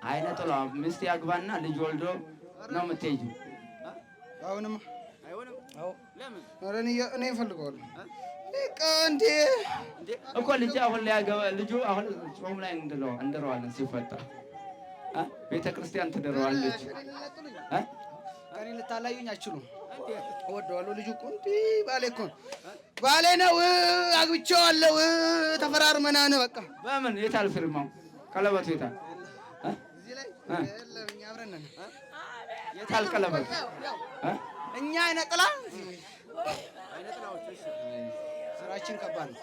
አይነ ጥላ ሚስት ያግባና ልጅ ወልዶ ነው የምትሄጂው? አሁንማ አይሆንም። አዎ ለምን? ኧረ እኔ እፈልገዋለሁ እንዴ እኮ ልጅ አሁን ሊያገባ ልጁ አሁን ጾም ላይ እንደረዋለን ሲፈታ ቤተ ክርስቲያን ትደረዋለች። ከኔ ልታላዩኝ አትችሉም። እወደዋለሁ። ልጁ እኮ እንዴ ባሌ ነው። አግብቼዋለሁ። ተፈራርመናን በቃ። በምን የታል ፊርማው? ቀለበቱ የታል? እዚህ ላይ እኛ አብረን ነን። የታል ቀለበቱ? እኛ አይነጥላ ስራችን ከባድ ነው።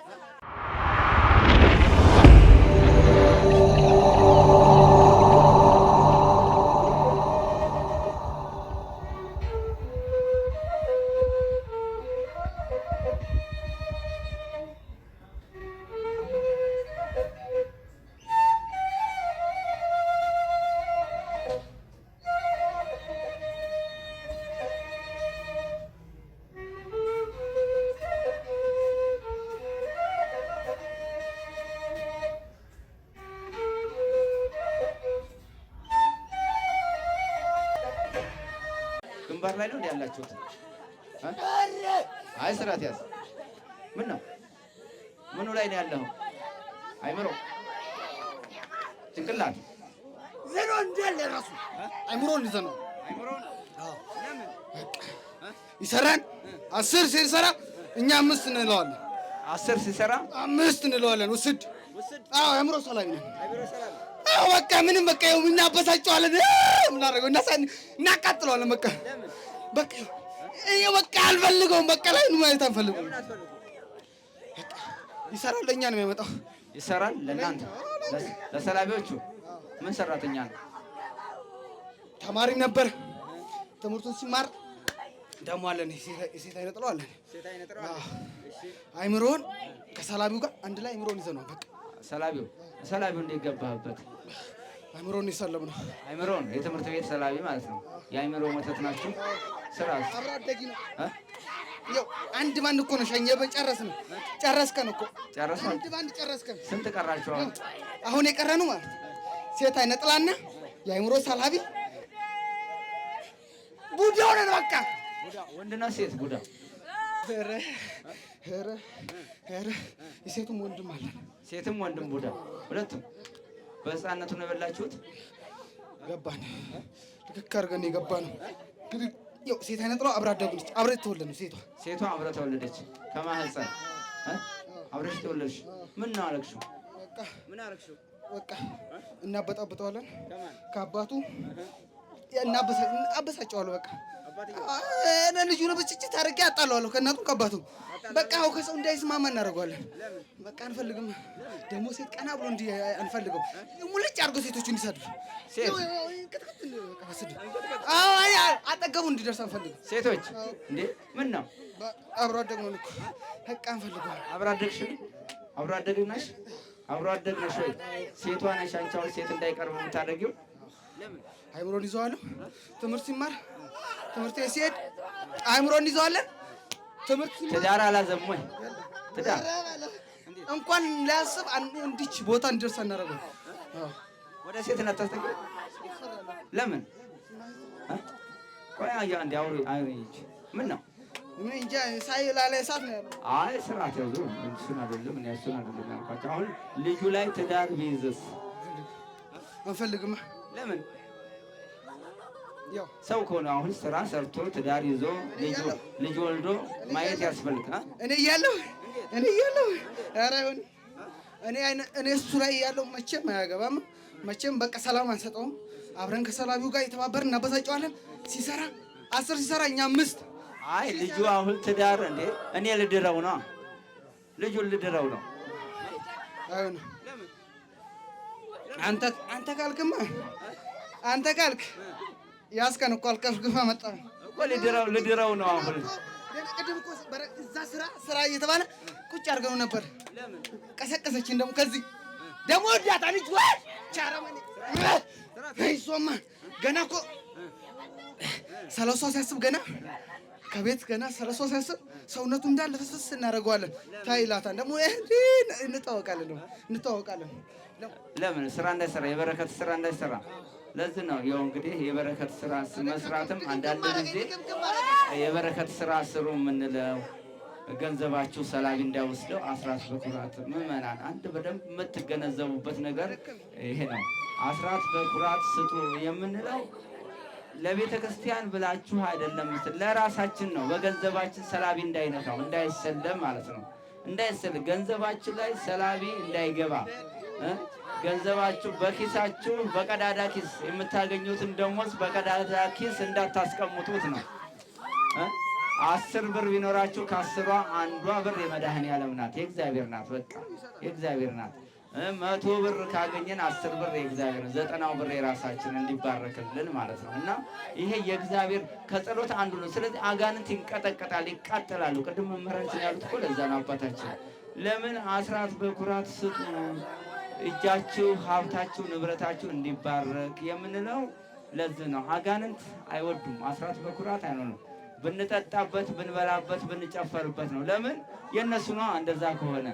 ግንባር ላይ ነው ያላችሁት? አይ ስራት ያዝ። ምን ነው ምኑ ላይ ነው ያለው? አይምሮ ጭንቅላት ዘሮ እንዳለ ራሱ አይምሮን ይዘን ነው። አይምሮን ለምን ይሰራን? 10 ሲሰራ እኛ 5 እንለዋለን። 10 ሲሰራ 5 እንለዋለን። ውስድ አዎ አይምሮ ሰላም ነው። አይምሮ ሰላም አዎ በቃ ምንም በቃ ይኸው እናበሳጨዋለን። ምን አደረገው እናቃጥለዋለን። በቃ ይኸው በቃ አልፈልገውም። በቃ ላይ ነው ማለት አንፈልገውም። ይሰራል። ለእኛ ነው የሚያመጣው። ይሰራል ለእናንተ ለሰላቢዎቹ። ምን ሰራተኛ ነው? ተማሪ ነበር። ትምህርቱን ሲማር ደግሞ አለን ሴት አይነጥለዋለን። አይምሮን ከሰላቢው ጋር አንድ ላይ አይምሮን ይዘነዋል። በቃ ሰላቢው እንዴት ገባህበት? አይምሮን ይሰለም ነው። አይምሮን የትምህርት ቤት ሰላቢ ማለት ነው። የአይምሮ ወተት ናችሁ። ስራስ አብራ አደጊ ነው። ይኸው አንድ ባንድ እኮ ነው ሸኘ በጨረስን። ጨረስከን እኮ ጨረስን። አንድ ባንድ ጨረስከን። ስንት ቀራችሁ? አሁን የቀረነው ማለት ሴት አይነጥላና የአይምሮ ሰላቢ ቡዳ ሆነን በቃ ወንድና ሴት ቡዳ። ኧረ የሴቱም ወንድም አለ። ሴትም ወንድም ቡዳ ሁለቱም። በህፃነቱ ነው የበላችሁት? ገባን። ልክክ አድርገን የገባነው እንግዲህ ያው ሴት አይነጥለው አብራ አደጉ። አብረን ተወለድን። ሴቷ አብራ ተወለደች ከማህፀን አብረሽ ተወለድሽ። ምን ነው አለቅሽው? በቃ ምን አለቅሽው? በቃ እናበጣብጠዋለን ከአባቱ እናበሳጨዋለሁ። በቃ እኔ ልጁን ብጭጭት አድርጌ አጣለዋለሁ ከእናቱም ከአባቱ። በቃ አዎ ከሰው እንዳይስማማ እናደርገዋለን። በቃ አንፈልግም። ደግሞ ሴት ቀና ብሎ እንዲህ አንፈልገው። ሙልጭ አድርጎ ሴቶቹ እንዲሰዱ አጠገቡ እንዲደርስ አንፈልግም። ሴቶች እንዴ ምን ነው አብሮ አደግ ነው እኮ በቃ አንፈልገው። አብሮ አደግሽ? አብሮ አደግ ነሽ? አብሮ አደግ ነሽ ወይ? ሴቷ ነሽ አንቺ። አሁን ሴት እንዳይቀርብ የምታደርጊው ለምን? አይምሮን ይዘዋለሁ። ትምህርት ሲማር ትምህርት ሲሄድ አይምሮን ይዘዋለን። ትዳር አላዘም ወይ? ትዳር እንኳን ሊያስብ እንዲች ቦታ እንዲደርስ እናደርገው። ወደ ሴት እናታስተቀ ለምን? ቆይ አያ እንደ አውሪ ምን ነው? ምን እንጃ ሳይላለ እሳት ነው ያለው። አይ ስራት ያዙ እሱን አይደለም እኔ እሱን አይደለም ያልኳቸው። አሁን ልጁ ላይ ትዳር ቢይዝስ? አንፈልግም። ለምን? ሰው ከሆነ አሁን ስራ ሰርቶ ትዳር ይዞ ልጅ ወልዶ ማየት ያስፈልጋል። እኔ እያለሁ ኧረ ይሁን እኔ እሱ ላይ ያለው መቼም አያገባም። መቼም በቃ ሰላም አንሰጠውም። አብረን ከሰላቢው ጋር የተባበርን እናበሳጨዋለን። ሲሰራ 10 ሲሰራ እኛ 5። አይ ልጁ አሁን ትዳር እንዴ እኔ ልድረው ነው። ልጁን ልድረው ነው። አይሆንም። አንተ ካልክ ያስከን እኮ አልከፍክፋ መጣ እኮ ልድረው ነው። አሁን ቅድም እኮ እዛ ስራ እየተባለ ቁጭ አድርገው ነበር። ቀሰቀሰችን ደግሞ ከዚህ ደግሞ ወዳታ ልጅ ወይ ቻራማኒ አይሶማ ገና እኮ ሰለሷ ሲያስብ ገና ከቤት ገና ሰለሷ ሲያስብ ሰውነቱ እንዳለ ፍስፍስ እናደርገዋለን። ታይላታን ደግሞ እንተዋወቃለን። ለምን ስራ እንዳይሰራ የበረከት ስራ እንዳይሰራ ለዚህ ነው። ያው እንግዲህ የበረከት ስራ መስራትም አንዳንድ ጊዜ የበረከት ስራ ስሩ የምንለው ገንዘባችሁ ሰላቢ እንዳይወስደው አስራት በኩራት ምዕመናን አንድ በደንብ የምትገነዘቡበት ነገር ይሄ ነው። አስራት በኩራት ስጡ የምንለው ለቤተ ክርስቲያን ብላችሁ አይደለም፣ ለራሳችን ነው። በገንዘባችን ሰላቢ እንዳይነካው እንዳይሰለም ማለት ነው። እንዳይሰል ገንዘባችሁ ላይ ሰላቢ እንዳይገባ ገንዘባችሁ በኪሳችሁ በቀዳዳ ኪስ የምታገኙትን ደሞዝ በቀዳዳ ኪስ እንዳታስቀምጡት ነው። 10 ብር ቢኖራችሁ ከ10ሯ አንዷ ብር የመድኃኔዓለም ናት፣ የእግዚአብሔር ናት። በቃ የእግዚአብሔር ናት። 100 ብር ካገኘን 10 ብር የእግዚአብሔር፣ 90ው ብር የራሳችን እንዲባረክልን ማለት ነው። እና ይሄ የእግዚአብሔር ከጸሎት አንዱ ነው። ስለዚህ አጋንንት ይንቀጠቀጣል፣ ይቃጠላሉ። ቅድም መምህራችን ያሉት እኮ ለዛ ነው አባታችን። ለምን አስራት በኩራት ስጡ፣ እጃችሁ ሀብታችሁ ንብረታችሁ እንዲባረክ የምንለው ለዚህ ነው። አጋንንት አይወዱም፣ አስራት በኩራት አይሆኑም። ብንጠጣበት ብንበላበት ብንጨፈርበት ነው። ለምን የነሱ ነው። እንደዛ ከሆነ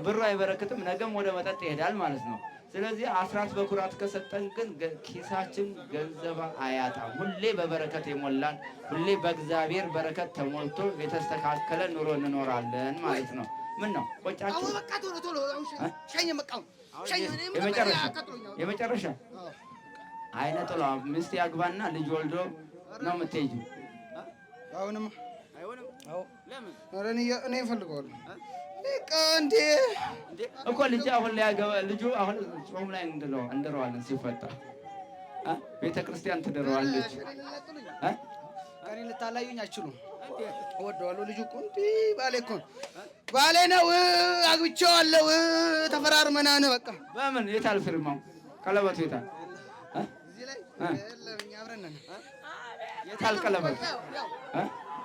ብሩ አይበረክትም፣ ነገም ወደ መጠጥ ይሄዳል ማለት ነው። ስለዚህ አስራት በኩራት ከሰጠን ግን ኪሳችን ገንዘብ አያጣም። ሁሌ በበረከት የሞላን ሁሌ በእግዚአብሔር በረከት ተሞልቶ የተስተካከለ ኑሮ እንኖራለን ማለት ነው። ምን ነው ቆጫችሁ? የመጨረሻ አይነ ጥላ ሚስት ያግባና ልጅ ወልዶ ነው የምትሄጂው። አሁንም እኔ እፈልገዋለሁ እኮ ልጅ አሁን ሊያገባ ልጁ አሁን ጾም ላይ እንደረዋለን ሲፈታ ቤተ ክርስቲያን ትደረዋለች። ከኔ ልታላዩኝ አትችሉም። እወደዋለሁ። ልጁ እኮ እንዲህ ባሌ እኮ ባሌ ነው። አግብቼዋለሁ። ተፈራርመናን በቃ በምን የታል ፊርማው? ቀለበቱ የታል? እዚህ ላይ እኛ አብረን ነን። የታል ቀለበቱ?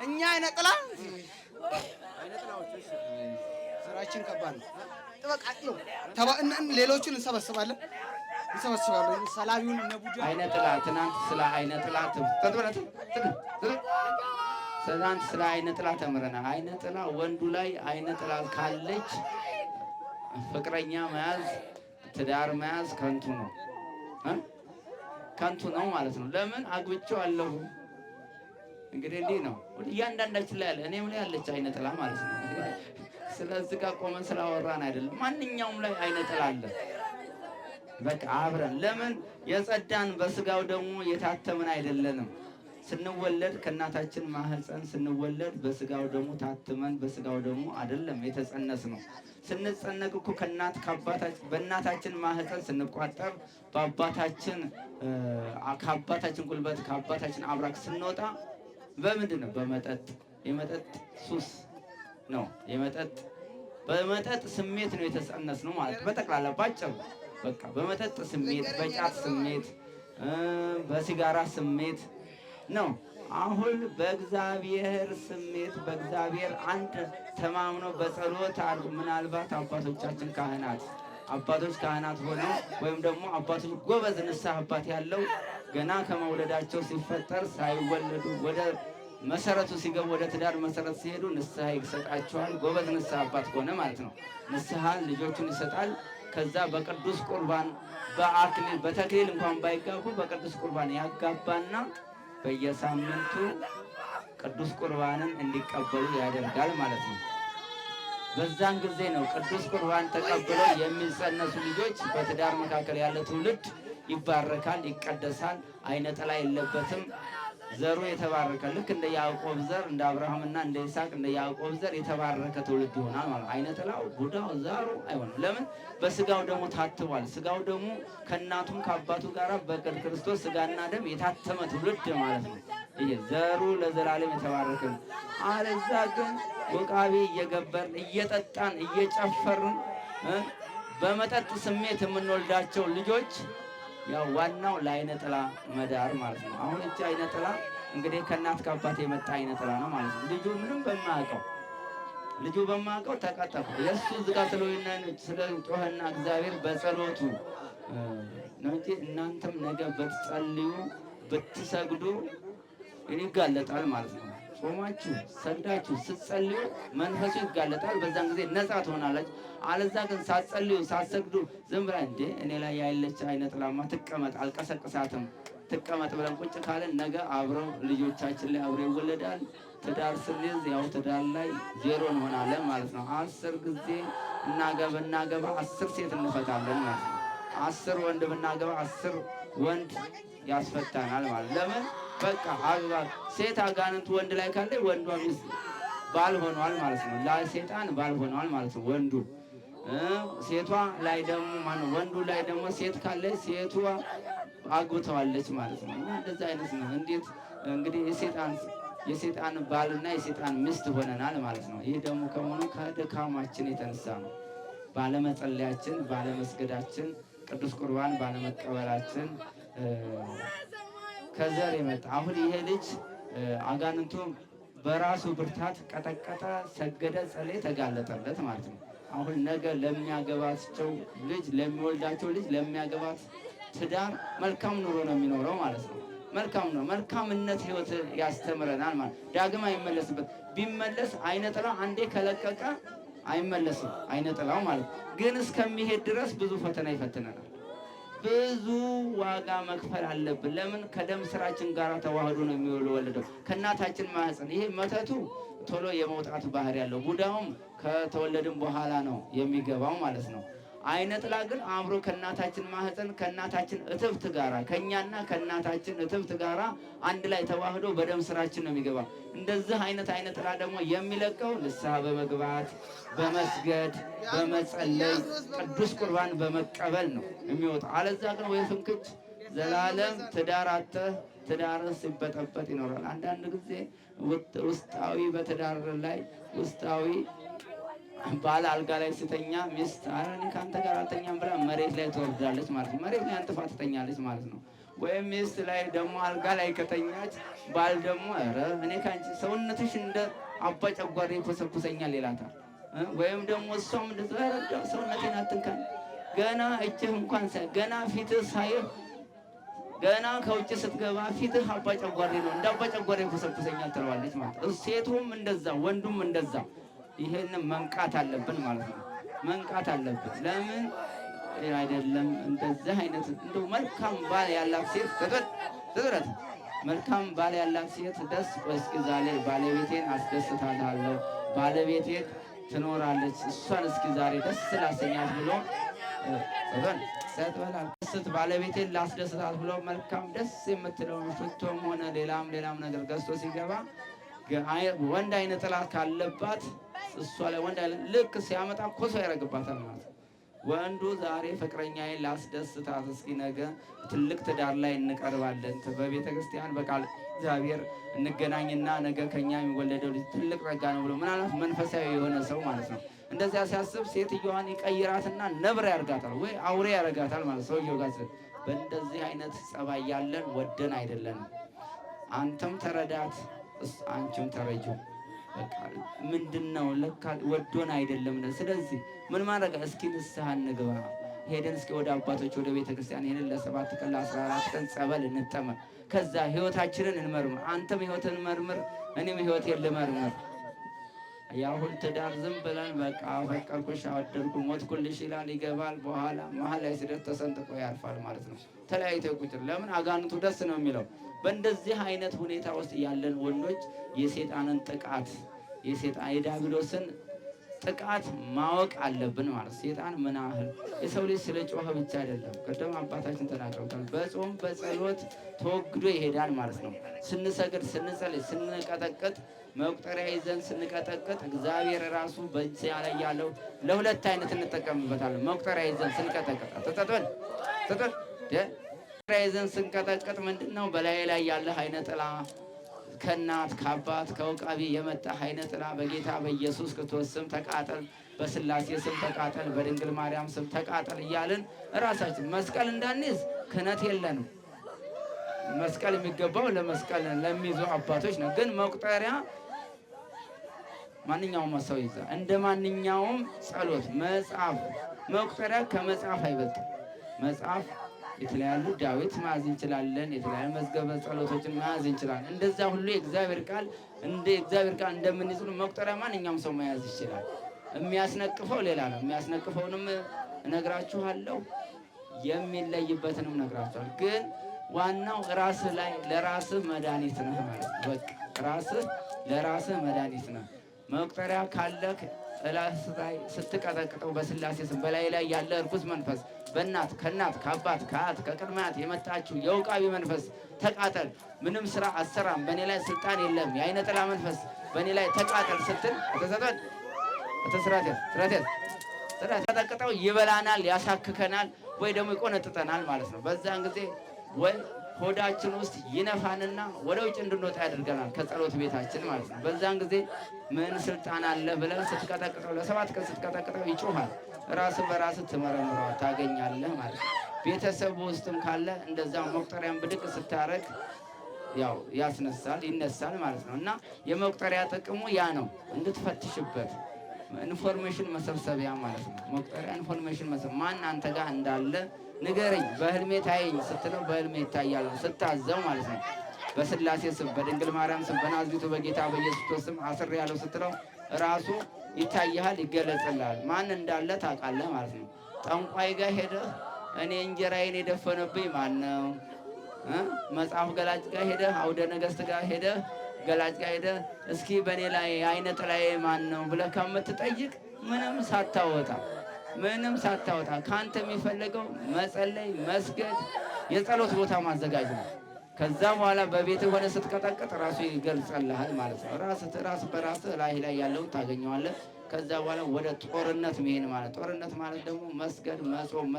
እኛ አይነጥላ ስራችን ከባድ ነው። ጥበቃቅለው ሌሎችን እንሰበስባለን። ሰላቢውን ነቡጃ አይነጥላ ትናንት ስለ አይነጥላ ትናንት ስለ አይነጥላ ተምረናል። አይነጥላ ወንዱ ላይ አይነጥላ ካለች ፍቅረኛ መያዝ ትዳር መያዝ ከንቱ ነው፣ ከንቱ ነው ማለት ነው። ለምን አግብቼዋለሁ እንግዲህ እንዲህ ነው። እያንዳንዳችን ላይ ያለ እኔም ላይ ያለች አይነጥላ ማለት ነው። ስለዚህ ጋር ቆመን ስላወራን አይደለም፣ ማንኛውም ላይ አይነጥላ አለ። በቃ አብረን ለምን የጸዳን በስጋው ደግሞ የታተምን አይደለንም። ስንወለድ ከእናታችን ማህፀን ስንወለድ በስጋው ደግሞ ታትመን በስጋው ደግሞ አይደለም የተጸነስ ነው። ስንጸነቅ እኮ በእናታችን ማህፀን ስንቋጠር ከአባታችን ጉልበት ከአባታችን አብራክ ስንወጣ በምንድን ነው? በመጠጥ የመጠጥ ሱስ ነው። በመጠጥ ስሜት ነው የተጸነስ ነው ማለት በጠቅላላ ባጭሩ በቃ በመጠጥ ስሜት፣ በጫት ስሜት፣ በሲጋራ ስሜት ነው። አሁን በእግዚአብሔር ስሜት በእግዚአብሔር አንድ ተማምኖ በጸሎት አሉ። ምናልባት አባቶቻችን ካህናት ሆነው ወይም ደግሞ አባቶች ጎበዝ ንስሐ አባት ያለው ገና ከመውለዳቸው ሲፈጠር ሳይወለዱ ወደ መሰረቱ ሲገቡ ወደ ትዳር መሰረት ሲሄዱ ንስሐ ይሰጣቸዋል። ጎበዝ ንስሐ አባት ሆነ ማለት ነው። ንስሐ ልጆቹን ይሰጣል። ከዛ በቅዱስ ቁርባን በተክሊል እንኳን ባይጋቡ በቅዱስ ቁርባን ያጋባና በየሳምንቱ ቅዱስ ቁርባንን እንዲቀበሉ ያደርጋል ማለት ነው። በዛን ጊዜ ነው ቅዱስ ቁርባን ተቀብለው የሚጸነሱ ልጆች በትዳር መካከል ያለ ትውልድ ይባረካል፣ ይቀደሳል፣ አይነጥላ የለበትም። ዘሩ የተባረከ ልክ እንደ ያዕቆብ ዘር እንደ አብርሃምና እንደ ይስሐቅ እንደ ያዕቆብ ዘር የተባረከ ትውልድ ይሆናል ማለት ነው። አይነጥላው ቡዳው ዘሩ አይሆንም። ለምን? በስጋው ደግሞ ታትቧል። ስጋው ደግሞ ከእናቱም ከአባቱ ጋር በክርስቶስ ስጋና ደም የታተመ ትውልድ ማለት ነው። ይሄ ዘሩ ለዘላለም የተባረከ ነው። አለዛ ግን ወቃቢ እየገበርን እየጠጣን እየጨፈርን በመጠጥ ስሜት የምንወልዳቸው ልጆች ያው ዋናው ለአይነጥላ መዳር ማለት ነው። አሁን እቺ አይነጥላ እንግዲህ ከእናት ከአባት የመጣ አይነጥላ ነው ማለት ነው። ልጁ በማያውቀው ተቀጠፈ። የእሱ ዝጋ ስለ ጮኸና እግዚአብሔር በጸሎቱ ነው እንጂ እናንተም ነገ ብትጸልዩ ብትሰግዱ ይጋለጣል ማለት ነው። ጾማችሁ ሰግዳችሁ ስትጸልዩ መንፈሱ ይጋለጣል። በዛን ጊዜ ነፃ ትሆናላችሁ። አለዛ ግን ሳትጸልዩ ሳትሰግዱ ዝም ብላ እንዴ እኔ ላይ ያለች አይነ ጥላማ ትቀመጥ አልቀሰቅሳትም ትቀመጥ ብለን ቁጭ ካለን ነገ አብረው ልጆቻችን ላይ አብረው ይወለዳል። ትዳር ስንይዝ ያው ትዳር ላይ ዜሮ እንሆናለን ማለት ነው። 10 ጊዜ ብናገባ 10 ሴት እንፈታለን ማለት ነው። 10 ወንድ ብናገባ 10 ወንድ ያስፈታናል ማለት ለምን? በቃ ሴት አጋንንት ወንድ ላይ ካለ ወንዷ ሚስት ባል ሆኗል ማለት ነው። ለሴጣን ባል ሆኗል ማለት ነው ወንዱ። ሴቷ ላይ ደግሞ ማነው ወንዱ ላይ ደግሞ ሴት ካለ ሴቷ አግብተዋለች ማለት ነው። እና እንደዚህ አይነት ነው። እንዴት እንግዲህ የሴጣን ባልና የሴጣን ሚስት ሆነናል ማለት ነው። ይህ ደግሞ ከሆኑ ከድካማችን የተነሳ ነው። ባለመጸለያችን፣ ባለመስገዳችን፣ ቅዱስ ቁርባን ባለመቀበላችን ከዘር የመጣ አሁን ይሄ ልጅ አጋንንቱ በራሱ ብርታት ቀጠቀጠ፣ ሰገደ፣ ጸለየ፣ ተጋለጠለት ማለት ነው። አሁን ነገ ለሚያገባቸው ልጅ ለሚወልዳቸው ልጅ ለሚያገባት ትዳር መልካም ኑሮ ነው የሚኖረው ማለት ነው። መልካም ነው። መልካምነት ህይወት ያስተምረናል ማለት ዳግም አይመለስበት። ቢመለስ አይነ ጥላው አንዴ ከለቀቀ አይመለስም አይነ ጥላው ማለት ግን እስከሚሄድ ድረስ ብዙ ፈተና ይፈትነናል። ብዙ ዋጋ መክፈል አለብን። ለምን? ከደም ስራችን ጋር ተዋህዶ ነው የሚወለደው ከእናታችን ማህፀን። ይሄ መተቱ ቶሎ የመውጣት ባህሪ ያለው፣ ቡዳውም ከተወለድን በኋላ ነው የሚገባው ማለት ነው። አይነ ጥላ ግን አብሮ ከእናታችን ማህፀን ከእናታችን እትብት ጋራ ከኛና ከእናታችን እትብት ጋራ አንድ ላይ ተዋህዶ በደም ስራችን ነው የሚገባው። እንደዚህ አይነ ጥላ ደግሞ የሚለቀው ንስሐ በመግባት በመስገድ በመጸለይ ቅዱስ ቁርባን በመቀበል ነው የሚወጣው። አለዛ ግን ወይ ፍንክች ዘላለም ትዳር አጥተህ ትዳርህ ሲበጠበጥ ይኖራል። አንዳንድ ጊዜ ውስጣዊ በትዳር ላይ ውስጣዊ ባል አልጋ ላይ ስተኛ ሚስት ኧረ እኔ ከአንተ ጋር አልተኛም ብላ መሬት ላይ ትወርዳለች ማለት ነው። መሬት ላይ አንጥፋ ትተኛለች ማለት ነው። ወይም ሚስት ላይ ደግሞ አልጋ ላይ ከተኛች ባል ደግሞ ኧረ እኔ ከአንቺ ሰውነትሽ እንደ አባ ጨጓሬ ይኮሰኩሰኛል ይላታል። ወይም ደግሞ እሷም ሰውነቴን አትንካኝ፣ ገና እጅህ እንኳን ገና ፊትህ ሳይህ ገና ከውጭ ስትገባ ፊትህ አባ ጨጓሬ ነው እንደ አባ ጨጓሬ ይኮሰኩሰኛል ትለዋለች ማለት ነው። ሴቱም እንደዛ ወንዱም እንደዛ። ይሄንን መንቃት አለብን ማለት ነው። መንቃት አለብን። ለምን አይደለም እንደዚህ አይነት እንደው መልካም ባል ያላት ሴት ትጥረት መልካም ባል ያላት ሴት ደስ እስኪ ዛሬ ባለቤቴን አስደስታታለሁ፣ ባለቤቴ ትኖራለች፣ እሷን እስኪ ዛሬ ደስ ላሰኛት ብሎ ሰጥበላል ባለቤቴን ላስደስታት ብሎ መልካም ደስ የምትለውን ሽቶም ሆነ ሌላም ነገር ገዝቶ ሲገባ ወንድ አይነ ጥላ ካለባት እሷ ላይ ወንድ ልክ ሲያመጣ ኮሶ ያደርግባታል ማለት ነው። ወንዱ ዛሬ ፍቅረኛዬን ላስደስታት እስኪ ነገ ትልቅ ትዳር ላይ እንቀርባለን፣ በቤተ ክርስቲያን በቃል እግዚአብሔር እንገናኝና ነገ ከኛ የሚወለደው ልጅ ትልቅ ጸጋ ነው ብሎ ምናልባት መንፈሳዊ የሆነ ሰው ማለት ነው እንደዚያ ሲያስብ ሴትዮዋን ይቀይራትና ነብር ያርጋታል ወይ አውሬ ያረጋታል ማለት ሰውየው ጋር። በእንደዚህ አይነት ጸባይ ያለን ወደን አይደለንም። አንተም ተረዳት አንቺም ተረጂው። በቃ ምንድነው ለካ ወዶን አይደለም። ስለዚህ ምን ማድረግ እስኪ ንስሐ እንግባ። ሄደን እስኪ ወደ አባቶች ወደ ቤተ ክርስቲያን ሄደን ለ7 ቀን ለ14 ቀን ጸበል እንጠመቅ። ከዛ ህይወታችንን እንመርምር። አንተም ህይወትን መርምር፣ እኔም ህይወቴን ልመርምር። ያሁን ትዳር ዝም ብለን በቃ ፈቀርኩሽ አወደድኩ ሞትኩልሽ ይላል፣ ይገባል። በኋላ መሀል ላይ ስደት ተሰንጥቆ ያርፋል ማለት ነው። ተለያይተው ቁጭ ለምን አጋንንቱ ደስ ነው የሚለው። በእንደዚህ አይነት ሁኔታ ውስጥ ያለን ወንዶች የሴጣንን ጥቃት የዲያብሎስን ጥቃት ማወቅ አለብን ማለት። ሴጣን ምን ያህል የሰው ልጅ ስለ ጮኸ ብቻ አይደለም፣ ቅድም አባታችን ተናግረውታል። በጾም በጸሎት ተወግዶ ይሄዳል ማለት ነው። ስንሰግድ፣ ስንጸልይ፣ ስንቀጠቅጥ መቁጠሪያ ይዘን ስንቀጠቅጥ እግዚአብሔር ራሱ በዚያ ላይ ያለው ለሁለት አይነት እንጠቀምበታለን። መቁጠሪያ ይዘን ስንቀጠቅጥ መቁጠሪያ ይዘን ስንቀጠቅጥ ምንድነው በላይ ላይ ያለ አይነ ጥላ ከእናት ከአባት ከውቃቢ የመጣ አይነ ጥላ በጌታ በኢየሱስ ክርስቶስ ስም ተቃጠል፣ በስላሴ ስም ተቃጠል፣ በድንግል ማርያም ስም ተቃጠል እያልን ራሳችን መስቀል እንዳንይዝ ክህነት የለንም። መስቀል የሚገባው ለመስቀል ለሚይዙ አባቶች ነው። ግን መቁጠሪያ ማንኛውም ሰው ይዛ እንደ ማንኛውም ጸሎት መጽሐፍ መቁጠሪያ ከመጽሐፍ አይበልጥም። መጽሐፍ የተለያዩ ዳዊት መያዝ እንችላለን። የተለያዩ መዝገበ ጸሎቶችን መያዝ እንችላለን። እንደዛ ሁሉ የእግዚአብሔር ቃል እንደምንይዝ መቁጠሪያ ማንኛውም ሰው መያዝ ይችላል። የሚያስነቅፈው ሌላ ነው። የሚያስነቅፈውንም እነግራችኋለሁ፣ የሚለይበትንም እነግራችኋለሁ። ግን ዋናው ራስህ ላይ ለራስህ መድኃኒት ነህ ማለት ነው። በቃ ራስህ ለራስህ መድኃኒት ነህ። መቁጠሪያ ካለህ እላስ ላይ ስትቀጠቅጠው በስላሴ ስም በላይ ላይ ያለ እርኩስ መንፈስ ከእናት ከአባት ከአያት ከቅድመ አያት የመጣችው የውቃቢ መንፈስ ተቃጠል፣ ምንም ስራ አሰራም፣ በእኔ ላይ ስልጣን የለም፣ የአይነ ጥላ መንፈስ በእኔ ላይ ተቃጠል ስትል ተቀጥቅጠው ይበላናል፣ ያሳክከናል፣ ወይ ደግሞ ይቆነጥጠናል ማለት ነው። በዛን ጊዜ ወይ ሆዳችን ውስጥ ይነፋንና ወደ ውጭ እንድንወጣ ያደርገናል ከጸሎት ቤታችን ማለት ነው። በዛን ጊዜ ምን ስልጣን አለ ብለን ስትቀጠቅጠው ለ7 ቀን ስትቀጠቅጠው ይጮሃል። ራስህ በራስህ ትመረምረው ታገኛለህ ማለት ነው። ቤተሰቡ ውስጥም ካለ እንደዛ መቁጠሪያን ብድቅ ስታረግ ያው ይነሳል ማለት ነው። እና የመቁጠሪያ ጥቅሙ ያ ነው፣ እንድትፈትሽበት ኢንፎርሜሽን መሰብሰቢያ ማለት ነው። መቁጠሪያ ኢንፎርሜሽን ማን አንተ ጋር እንዳለ ንገረኝ፣ በህልሜ ታየኝ ስትለው በህልሜ ይታያል ስታዘው ማለት ነው። በስላሴ ስም በድንግል ማርያም ስም በናዝሬቱ በጌታ በኢየሱስ ክርስቶስ ስም አስሬያለሁ ስትለው ራሱ ይታይሃል፣ ይገለጽልሃል። ማን እንዳለ ታውቃለህ ማለት ነው። ጠንቋይ ጋር ሄደህ እኔ እንጀራዬን የደፈነብኝ ማን ነው? መጽሐፍ ገላጭ ጋር ሄደህ አውደ ነገሥት ጋር ሄደህ ገላጭ ጋር ሄደህ እስኪ በእኔ ላይ አይነ ጥላዬ ማን ነው ብለህ ከምትጠይቅ ምንም ሳታወጣ ከአንተ የሚፈልገው መጸለይ፣ መስገድ፣ የጸሎት ቦታ ማዘጋጅ ነው። ከዛ በኋላ በቤት ሆነ ስትቀጠቅጥ ራሱ ይገልጸልሃል ማለት ነው። ራስ በራስህ ላይ ያለውን ታገኘዋለህ። ከዛ በኋላ ወደ ጦርነት መሄድ ማለት ጦርነት ማለት ደግሞ መስገድ፣ መጾም፣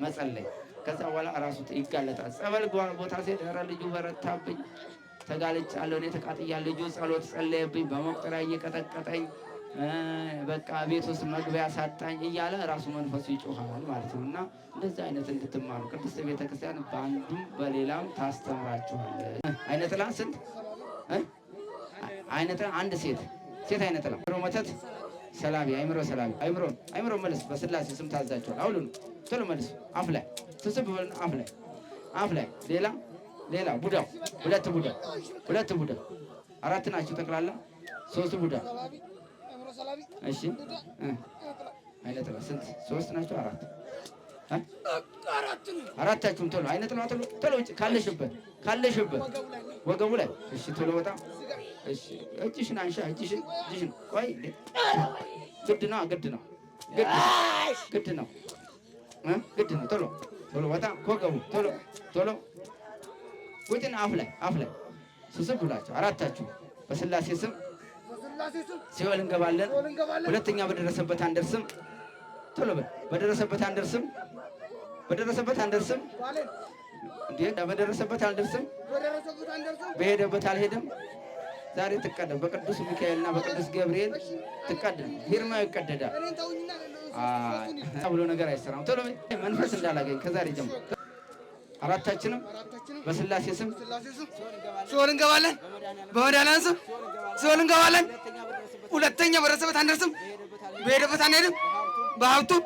መጸለይ። ከዛ በኋላ ራሱ ይጋለጣል። ጸበል ቦታ ሴት ኧረ ልጁ በረታብኝ፣ ተጋልጫለሁ፣ እኔ ተቃጥያለሁ፣ ልጁ ጸሎት ጸለየብኝ፣ በመቁጠሪያ እየቀጠቀጠኝ በቃ ቤት ውስጥ መግቢያ ሳጣኝ እያለ ራሱ መንፈሱ ይጮኻል ማለት ነው። እና እንደዚህ አይነት እንድትማሩ ቅድስት ቤተክርስቲያን በአንዱም በሌላም ታስተምራችኋለች። አይነ ጥላ ስንት አይነ ጥላ? አንድ ሴት አይነ ጥላ መተት ሰላቢ አይምሮ አይምሮ መልስ በስላሴ ስም ታዛቸዋል። አሁን ቶሎ መልስ። አፍ ላይ ትስብ በልና አፍ ላይ ሌላ ቡዳ ሁለት ቡዳ አራት ናቸው ጠቅላላ 3 ቡዳ። እሺ አይነ ጥላ ስንት? 3 ናቸው? 4 አራታችሁም ቶሎ አይነ ጥላ ቶሎ ውጭ ካለሽበት ወገቡ ላይ። እሺ ቶሎ ወጣ። እሺ እጅሽን አንሻ። እጅሽን ቆይ ግድ ነው ቶሎ ወጣ ከወገቡ ቶሎ ውጭና አፍ ላይ ስስብ ብላችሁ አራታችሁ በስላሴ ስም ሲኦል እንገባለን። ሁለተኛ በደረሰበት አንደርስም። ቶሎ በል። በደረሰበት አንደርስም። እንዴ በደረሰበት አልደርስም። በሄደበት አልሄድም። ዛሬ ትቀደም። በቅዱስ ሚካኤልና በቅዱስ ገብርኤል ትቀደም። ፊርማው ይቀደዳል። ብሎ ነገር አይሰራም። ቶሎ መንፈስ እንዳላገኝ ከዛሬ ጀምሮ አራታችንም በስላሴ ስም ሲኦል እንገባለን። በመድኃኒዓለም ስም ሲኦል እንገባለን። ሁለተኛ በደረሰበት አንደርስም። በሄደበት አንሄድም። በሀብቱም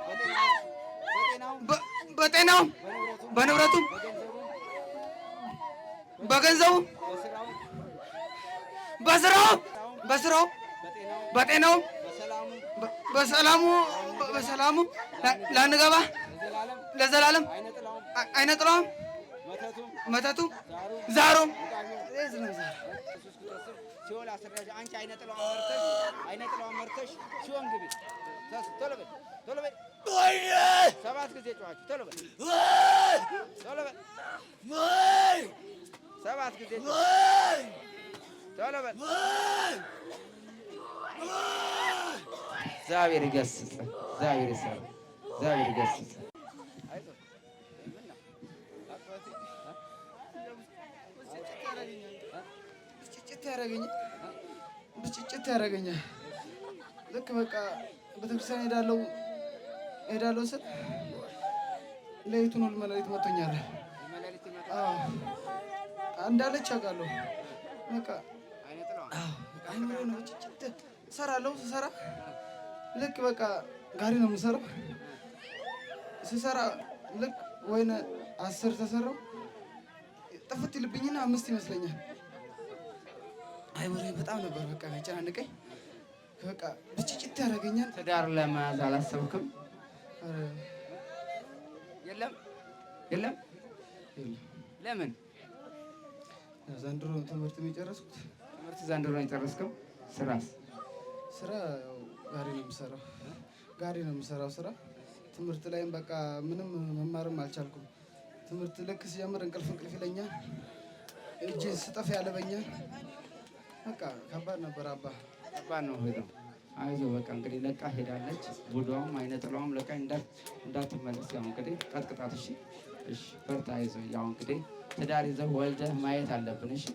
በጤናውም በንብረቱም በገንዘቡም በስራው በጤናውም በሰላሙ ላንገባ ለዘላለም አይነ ጥላውም መተቱም ዛሩም ሲኦል አስረጃ። አንቺ አይነ ጥላው መርተሽ ሲኦል ግቢ። ቶሎ በይ 7 ጊዜ ጮኻችሁ ቶሎ በይ 7 ጊዜ ቶሎ በይ። እግዚአብሔር ይገስጽ፣ እግዚአብሔር ይገስጽ። ብጭጭት ያደርገኛል። ልክ በቃ ቤተክርስቲያን ሄዳለሁ ስል ሌሊቱን ሁሉ መለሊት መጥቶኛል። እንዳለች አውቃለሁ። በቃ አይምሮ ነው ብጭጭት እሰራለሁ። ስሰራ ልክ በቃ ጋሪ ነው የምሰራው። ስሰራ ልክ ወይኔ 10 ተሰራው ጥፍት ይልብኝና 5 ይመስለኛል። አይወሬ በጣም ነበር በቃ ያጨናንቀኝ። በቃ ብጭጭት ያደርገኛል። ትዳር ለመያዝ አላሰብክም? የለም የለም። ለምን? ዘንድሮ ትምህርት የጨረስኩት። ትምህርት ዘንድሮ ነው የጨረስከው? ስራስ? ስራ ጋሪ ነው የምሰራው። ጋሪ ነው የምሰራው ስራ። ትምህርት ላይም በቃ ምንም መማርም አልቻልኩም። ትምህርት ልክ ሲጀምር እንቅልፍ ይለኛል። እጄን ስጠፍ ያለበኛል። በቃ ከባድ ነበር አባ። ከባድ ነው ሄደው። አይዞህ በቃ እንግዲህ ለቃ ሄዳለች። ቡዷም አይነ ጥላዋም ለቃ እንዳትመለስ ያው እንግዲህ ቀጥቅጣት። እሺ እሺ፣ በርታ፣ አይዞህ። ያው እንግዲህ ትዳር ይዘህ ወልደህ ማየት አለብን። እሺ